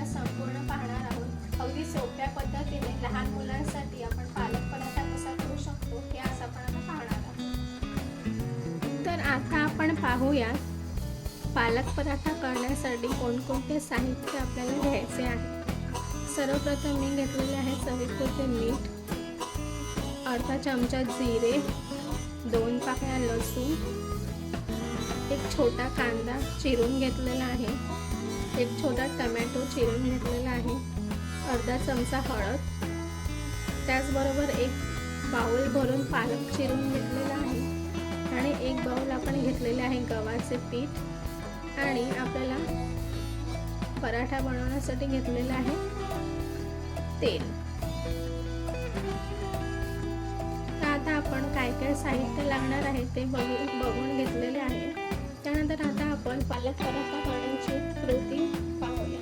आपल्याला संपूर्ण पाहणार आहोत। अगदी सोप्या पद्धतीने लहान मुलांसाठी आपण पालक पराठा कसा करू शकतो हे आज आपण आता पाहणार आहोत। तर आता आपण पाहूया पालक पराठा करण्यासाठी कोणकोणते साहित्य आपल्याला घ्यायचे आहे। सर्वप्रथम मी घेतलेले आहे चवीपुरते मीठ, अर्धा चमचा जिरे, 2 पाकळ्या लसूण, एक छोटा कांदा चिरून घेतलेला आहे, एक छोटा टोमॅटो चिरून घेतलेला आहे, अर्धा चमचा हळद, त्याचबरोबर एक बाउल भरून पालक चिरून घेतलेला आहे आणि एक बाउल आपण घेतलेले आहे गव्हाचे पीठ आणि आपल्याला पराठा बनवण्यासाठी घेतलेलं आहे तेल। तर आता आपण काय काय साहित्य लागणार आहे ते बघून घेतलेले आहे। त्यानंतर आता आपण पालक पराठा करण्याची कृती पाहूया।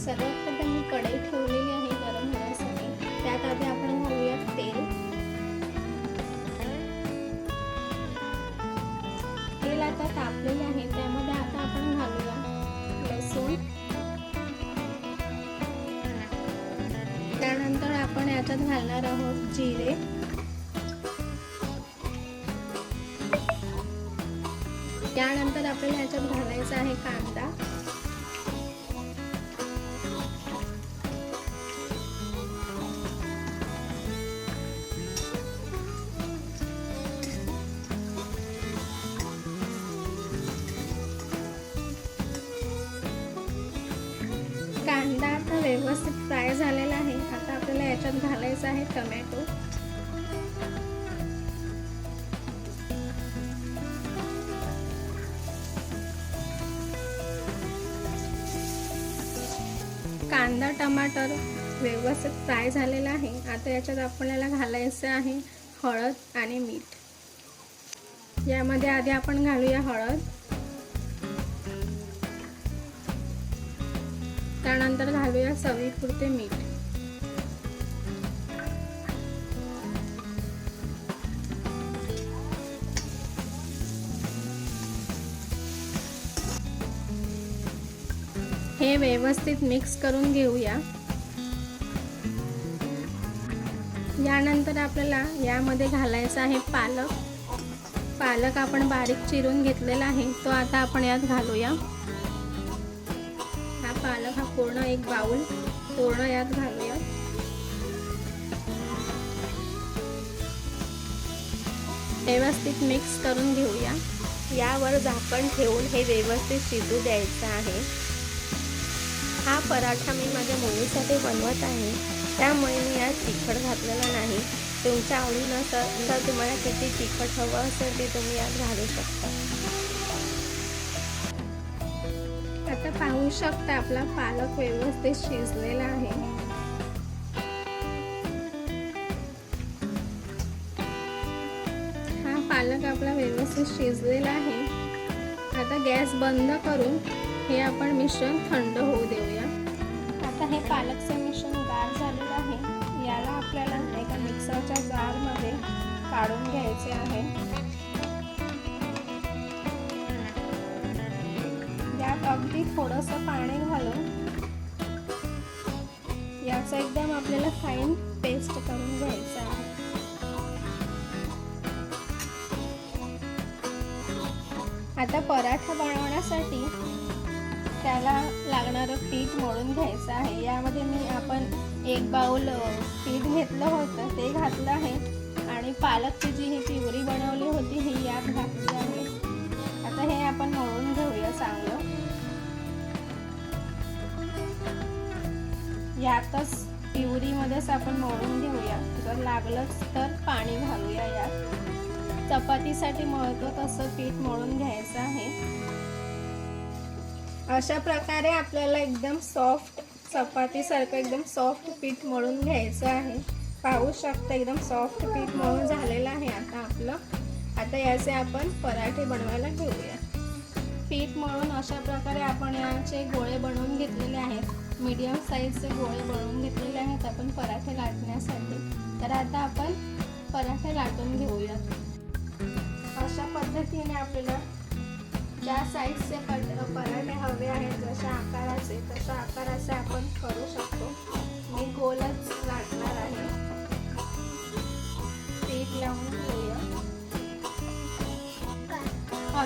सर्वप्रथम मी कढई ठेवलेली आहे गरम होण्यासाठी। त्यात आधी आपण घालूया तेल। तेल आता तापलेले आहे, त्यामध्ये आता आपण घालूया लसूण। त्यानंतर आपण याच्यात घालणार आहोत जिरे, त्यानंतर आपल्याला याच्यात घालायचा आहे कांदा, कांदा आता व्यवस्थित फ्राय झालेला आहे। आता आपल्याला याच्यात घालायचा आहे टोमॅटो, कांदा टमाटर व्यवस्थित फ्राय झालेला आहे। आता याच्यात आपल्याला घालायचं आहे हळद आणि मीठ। यामध्ये आधी आपण घालूया हळद, त्यानंतर घालूया चवीपुरते मीठ। हे व्यवस्थित मिक्स करून घेऊया। यानंतर आपल्याला यामध्ये घालायचा आहे पालक। पालक आपण बारीक चिरून घेतलेला आहे, तो आता आपण यात घालूया। हा पालक पूर्ण एक बाउल पूर्ण यात घालूया। व्यवस्थित मिक्स करून घेऊया। यावर झाकण ठेवून हे व्यवस्थित शिजू द्यायचं आहे। हा पराठा मी माझ्या मुलीसाठी बनवत आहे, त्यामुळे मी यात तिखट घातलेला नाही। तुमच्या आवडीनुसार तुम्हाला किती तिखट हवं असेल ते तुम्ही यात घालू शकता। आता पाहू शकता आपला पालक व्यवस्थित शिजलेला आहे। हा पालक आपला व्यवस्थित शिजलेला आहे। आता गॅस बंद करून हे आपण मिश्रण थंड होऊ देऊया। आता हे पालकचे मिश्रण गार झालेलं आहे। याला आपल्याला एका मिक्सरच्या जारमध्ये काढून घ्यायचे आहे। यात अगदी थोडंसं पाणी घालून याचं एकदम आपल्याला फाईन पेस्ट करून घ्यायचं आहे। आता पराठा बनवण्यासाठी त्याला लागणारं पीठ मळून घ्यायचं आहे। यामध्ये आपण एक बाउल पीठ घेतलं होतं ते घातलं आहे आणि पालकची जी ही प्युरी बनवली होती ही यात घातली आहे। आता हे आपण मळून घेऊया चांगलं। यातच प्युरीमध्येच आपण मळून घेऊया। जर लागलंच तर पाणी घालूया यात। चपातीसाठी मळतो तसं पीठ मळून घ्यायचं आहे। अशा प्रकारे आपल्याला एकदम सॉफ्ट चपातीसारखं एकदम सॉफ्ट पीठ मळून घ्यायचं आहे। पाहू शकता एकदम सॉफ्ट पीठ मळून झालेलं आहे आता आपलं। आता याचे आपण पराठे बनवायला घेऊया। पीठ मळून अशा प्रकारे आपण याचे गोळे बनवून घेतलेले आहेत। मीडियम साईजचे गोळे बनवून घेतलेले आहेत आपण पराठे लाटण्यासाठी। तर आता आपण पराठे लाटून घेऊया। अशा पद्धतीने आपल्याला ज्या साईजचे पराठे हवे आहेत, जशा आकाराचे तशा आकाराचे आपण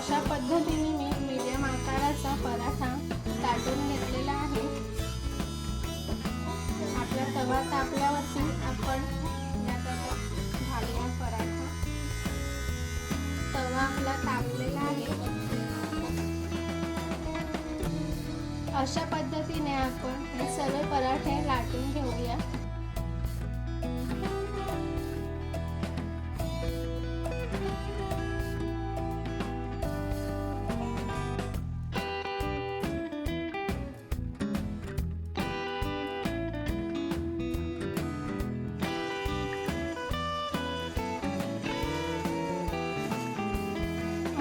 अशा पद्धतीने मी मीडियम आकाराचा पराठा लाटून घेतलेला आहे. आपला तवा तापल्यावरती आपण यात आता घालूया पराठा. तवा आपला तापलेला आहे. अशा पद्धतीने आपण हे सर्व पराठे लाटून घेऊया.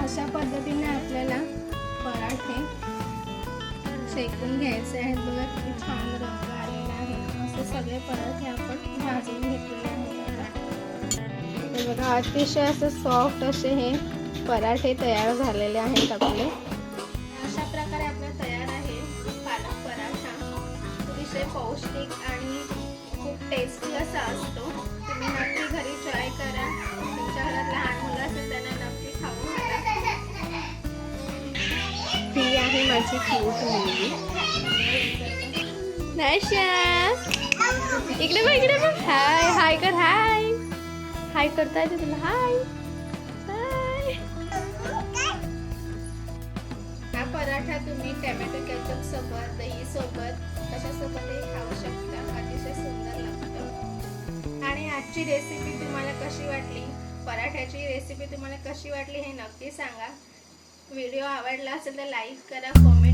अशा पद्धतीने आपल्याला पराठे शेकून घ्यायचे आहेत. बघा किती छान रंग आलेला आहे. असे सगळे पराठे आपण भाजून घेतलेले आहेत. हे बघा अतिशय असे सॉफ्ट असे हे पराठे तयार झालेले आहेत आपले. अशा प्रकारे आपला तयार आहे पालक पराठा. अतिशय पौष्टिक आणि खूप टेस्टी असा असतो. तुम्ही नक्की घरी ट्राय करा. तुमच्या घरात लहान मुलं असेल त्यांना नक्की खाऊ घाला. ही आहे माझी क्यूट मुलगी नाशा. इकडे बघ इकडे बघ. हाय हाय कर. हाय हाय करता येते तुला. हाय हाय. हा पराठा तुम्ही टोमॅटो केचप सोबत दही सोबत कशासोबतही खाऊ शकता. अतिशय सुंदर लागतं. आणि आजची रेसिपी तुम्हाला कशी वाटली, पराठ्याची रेसिपी तुम्हाला कशी वाटली हे नक्की सांगा. व्हिडिओ आवडला असेल तर लाईक करा, कमेंट